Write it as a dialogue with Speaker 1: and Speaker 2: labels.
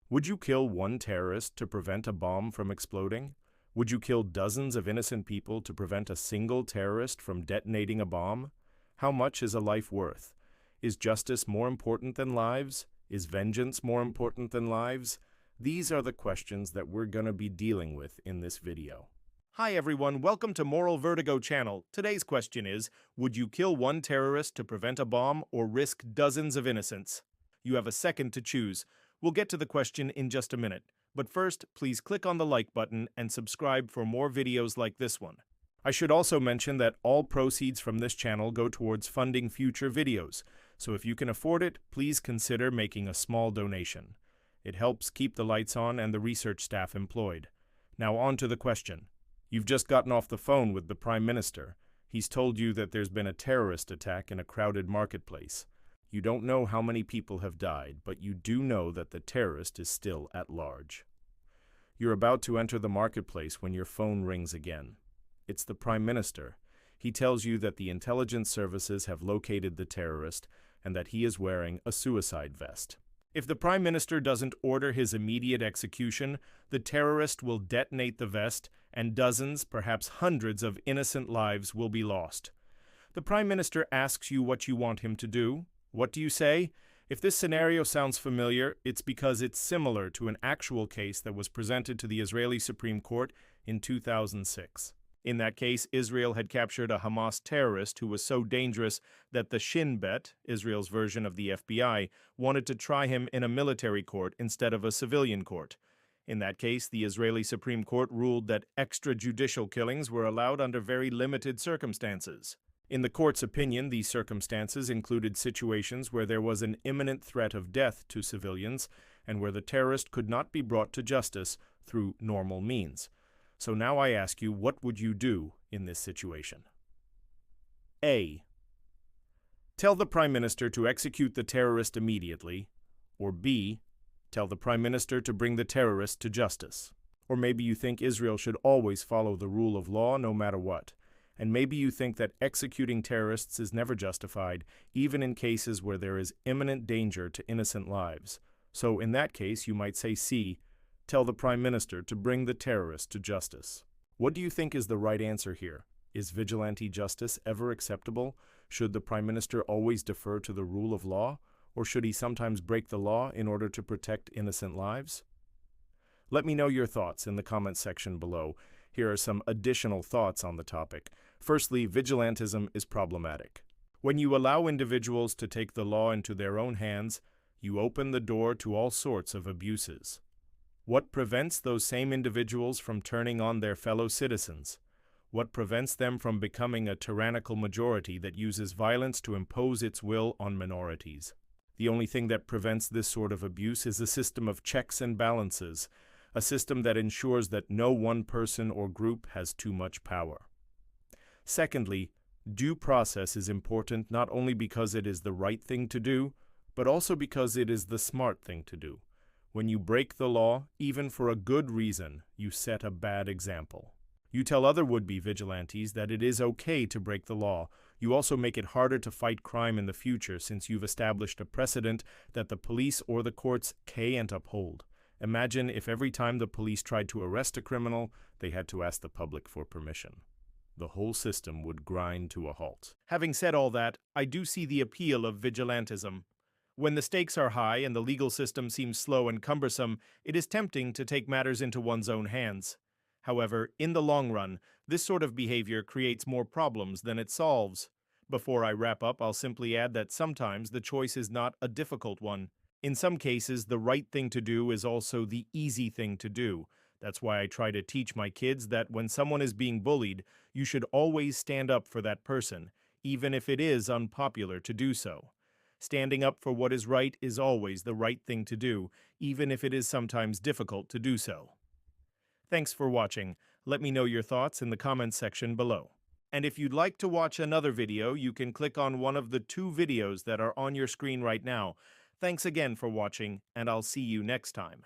Speaker 1: Would you kill one terrorist to prevent a bomb from exploding? Would you kill dozens of innocent people to prevent a single terrorist from detonating a bomb? How much is a life worth? Is justice more important than lives? Is vengeance more important than lives? These are the questions that we're going to be dealing with in this video. Hi everyone, welcome to Moral Vertigo channel. Today's question is, would you kill one terrorist to prevent a bomb or risk dozens of innocents? You have a second to choose. We'll get to the question in just a minute, but first, please click on the like button and subscribe for more videos like this one. I should also mention that all proceeds from this channel go towards funding future videos, so if you can afford it, please consider making a small donation. It helps keep the lights on and the research staff employed. Now on to the question. You've just gotten off the phone with the Prime Minister. He's told you that there's been a terrorist attack in a crowded marketplace. You don't know how many people have died, but you do know that the terrorist is still at large. You're about to enter the marketplace when your phone rings again. It's the Prime Minister. He tells you that the intelligence services have located the terrorist and that he is wearing a suicide vest. If the Prime Minister doesn't order his immediate execution, the terrorist will detonate the vest and dozens, perhaps hundreds of innocent lives will be lost. The Prime Minister asks you what you want him to do. What do you say? If this scenario sounds familiar, it's because it's similar to an actual case that was presented to the Israeli Supreme Court in 2006. In that case, Israel had captured a Hamas terrorist who was so dangerous that the Shin Bet, Israel's version of the FBI, wanted to try him in a military court instead of a civilian court. In that case, the Israeli Supreme Court ruled that extrajudicial killings were allowed under very limited circumstances. In the court's opinion, these circumstances included situations where there was an imminent threat of death to civilians and where the terrorist could not be brought to justice through normal means. So now I ask you, what would you do in this situation? A. Tell the Prime Minister to execute the terrorist immediately, or B. Tell the Prime Minister to bring the terrorist to justice. Or maybe you think Israel should always follow the rule of law no matter what. And maybe you think that executing terrorists is never justified, even in cases where there is imminent danger to innocent lives. So in that case, you might say C. Tell the Prime Minister to bring the terrorist to justice. What do you think is the right answer here? Is vigilante justice ever acceptable? Should the Prime Minister always defer to the rule of law? Or should he sometimes break the law in order to protect innocent lives? Let me know your thoughts in the comments section below. Here are some additional thoughts on the topic. Firstly, vigilantism is problematic. When you allow individuals to take the law into their own hands, you open the door to all sorts of abuses. What prevents those same individuals from turning on their fellow citizens? What prevents them from becoming a tyrannical majority that uses violence to impose its will on minorities? The only thing that prevents this sort of abuse is a system of checks and balances, a system that ensures that no one person or group has too much power. Secondly, due process is important not only because it is the right thing to do, but also because it is the smart thing to do. When you break the law, even for a good reason, you set a bad example. You tell other would-be vigilantes that it is okay to break the law. You also make it harder to fight crime in the future since you've established a precedent that the police or the courts can't uphold. Imagine if every time the police tried to arrest a criminal, they had to ask the public for permission. The whole system would grind to a halt. Having said all that, I do see the appeal of vigilantism. When the stakes are high and the legal system seems slow and cumbersome, it is tempting to take matters into one's own hands. However, in the long run, this sort of behavior creates more problems than it solves. Before I wrap up, I'll simply add that sometimes the choice is not a difficult one. In some cases, the right thing to do is also the easy thing to do. That's why I try to teach my kids that when someone is being bullied, you should always stand up for that person, even if it is unpopular to do so. Standing up for what is right is always the right thing to do, even if it is sometimes difficult to do so. Thanks for watching. Let me know your thoughts in the comments section below. And if you'd like to watch another video, you can click on one of the 2 videos that are on your screen right now. Thanks again for watching, and I'll see you next time.